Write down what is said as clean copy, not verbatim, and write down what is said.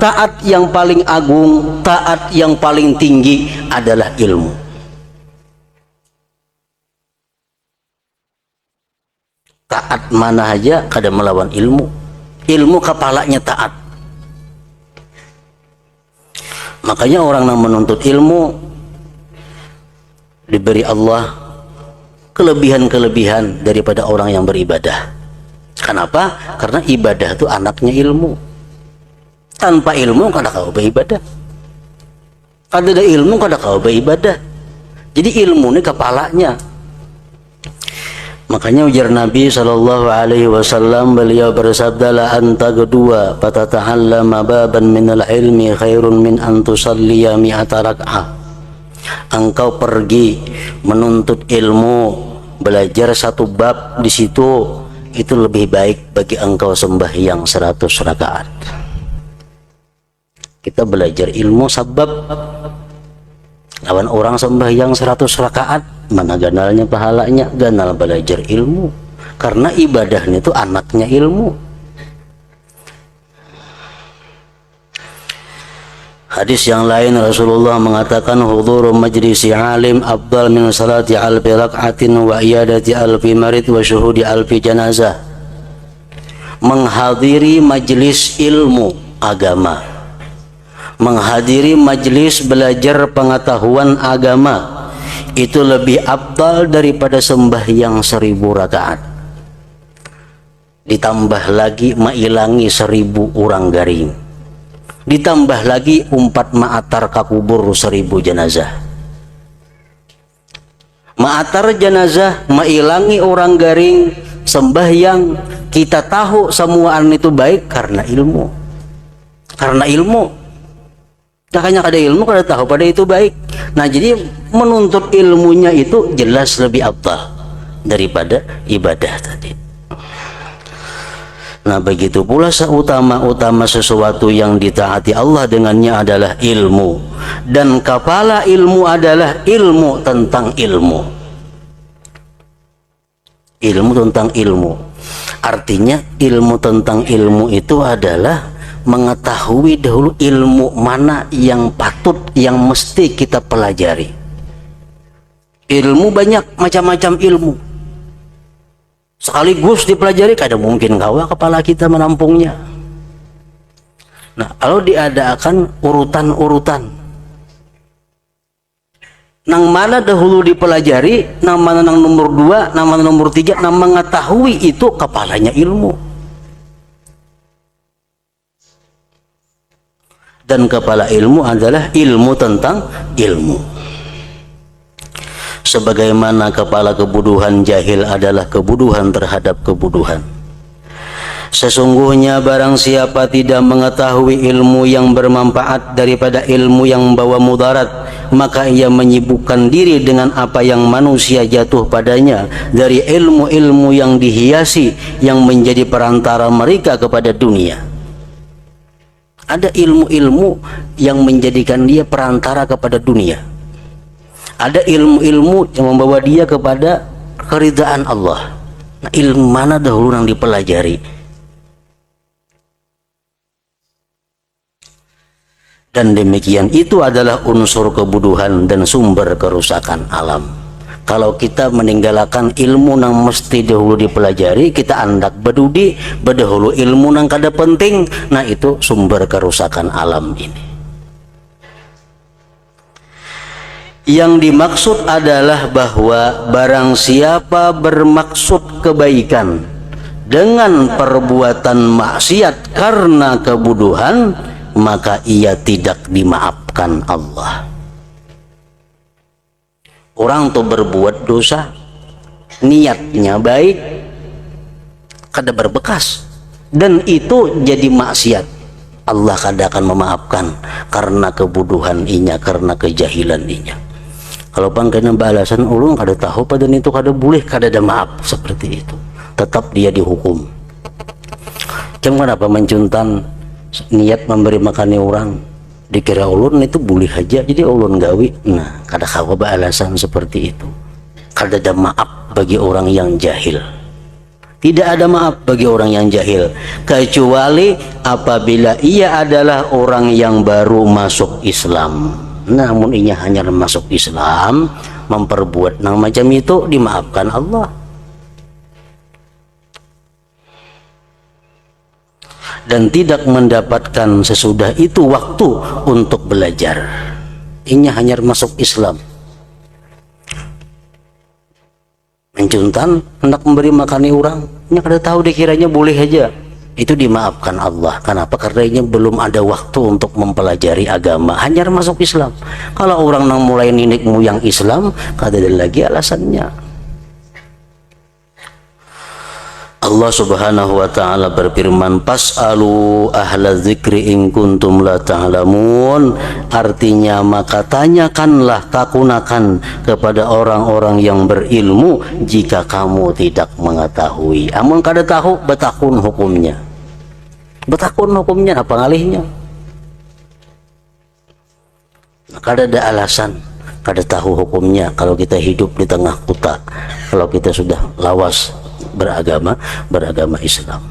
taat yang paling agung, taat yang paling tinggi adalah ilmu. Taat mana aja kada melawan ilmu. Ilmu kepalanya taat. Makanya orang yang menuntut ilmu diberi Allah kelebihan-kelebihan daripada orang yang beribadah. Kenapa? Karena ibadah itu anaknya ilmu. Tanpa ilmu kada kau beribadah. Kada ada ilmu kada kau beribadah. Jadi ilmu ini kepalanya. Makanya ujar Nabi SAW, beliau bersabda, la anta kedua fatata'allama baban minal ilmi khairun min an tusalliya mi'ata rak'ah. Engkau pergi menuntut ilmu, belajar satu bab di situ, itu lebih baik bagi engkau sembahyang 100 rakaat. Kita belajar ilmu sebab lawan orang sembahyang 100 rakaat, mana ganalnya pahalanya? Ganal belajar ilmu. Karena ibadahnya itu anaknya ilmu. Hadis yang lain Rasulullah mengatakan, hudhuru majlisi alim afdal min salati alfi rak'atin wa iyadati alfi marid wa syuhudi alfi janazah. Menghadiri majlis ilmu agama, menghadiri majlis belajar pengetahuan agama, itu lebih afdal daripada sembahyang 1000 rakaat. Ditambah lagi mailangi 1000 orang garing. Ditambah lagi 4 ma'atar kakubur 1000 jenazah. Ma'atar jenazah, mailangi orang garing, sembahyang, kita tahu semuaan itu baik karena ilmu. Karena ilmu. Makanya kada ilmu kada tahu pada itu baik. Nah, jadi menuntut ilmunya itu jelas lebih afdal daripada ibadah tadi. Nah, begitu pula seutama-utama sesuatu yang ditaati Allah dengannya adalah ilmu, dan kepala ilmu adalah ilmu tentang ilmu. Ilmu tentang ilmu. Artinya ilmu tentang ilmu itu adalah mengetahui dahulu ilmu mana yang patut, yang mesti kita pelajari. Ilmu banyak, macam-macam ilmu sekaligus dipelajari, kada mungkin kawa kepala kita menampungnya. Nah, kalau diadakan urutan-urutan, nang mana dahulu dipelajari, nang mana nang nomor 2, nang mana nomor 3, nang mengetahui itu kepalanya ilmu. Dan kepala ilmu adalah ilmu tentang ilmu. Sebagaimana kepala kebodohan jahil adalah kebodohan terhadap kebodohan. Sesungguhnya barang siapa tidak mengetahui ilmu yang bermanfaat daripada ilmu yang membawa mudarat, maka ia menyibukkan diri dengan apa yang manusia jatuh padanya dari ilmu-ilmu yang dihiasi, yang menjadi perantara mereka kepada dunia. Ada ilmu-ilmu yang menjadikan dia perantara kepada dunia. Ada ilmu-ilmu yang membawa dia kepada keridhaan Allah. Nah, ilmu mana dahulu yang dipelajari? Dan demikian itu adalah unsur kebodohan dan sumber kerusakan alam. Kalau kita meninggalkan ilmu yang mesti dahulu dipelajari, kita andak bedudi berdahulu ilmu yang kada penting, nah itu sumber kerusakan alam ini. Yang dimaksud adalah bahwa barang siapa bermaksud kebaikan dengan perbuatan maksiat karena kebodohan, maka ia tidak dimaafkan Allah. Orang tuh berbuat dosa, niatnya baik, kada berbekas, dan itu jadi maksiat, Allah kada akan memaafkan karena kebodohan inya, karena kejahilan inya. Kalau pangkena balasan ulung kada tahu pada itu kada boleh, kada ada maaf seperti itu, tetap dia dihukum. Cuma kenapa mencuntan niat memberi makan orang, dikira ulun itu boleh aja, jadi ulun gawi. Nah, kada kawa balasan seperti itu, kada ada maaf bagi orang yang jahil. Tidak ada maaf bagi orang yang jahil, kecuali apabila ia adalah orang yang baru masuk Islam. Namun ia hanya masuk Islam, memperbuat yang macam itu, dimaafkan Allah. Dan tidak mendapatkan sesudah itu waktu untuk belajar. Ini hanya masuk Islam. Mencuntan, hendak memberi makani orang, ini kada tahu dikiranya boleh aja, itu dimaafkan Allah. Kenapa? Karena ini belum ada waktu untuk mempelajari agama, hanya masuk Islam. Kalau orang yang mulai ninik moyang Islam, kada ada lagi alasannya. Allah Subhanahu wa taala berfirman, "Fas'alu ahla dzikri in kuntum la ta'lamun." Artinya, maka tanyakanlah, takunakan kepada orang-orang yang berilmu jika kamu tidak mengetahui. Amun kada tahu, betakun hukumnya. Betakun hukumnya apa ngalihnya? Kada ada alasan, kada tahu hukumnya kalau kita hidup di tengah kota, kalau kita sudah lawas beragama Islam.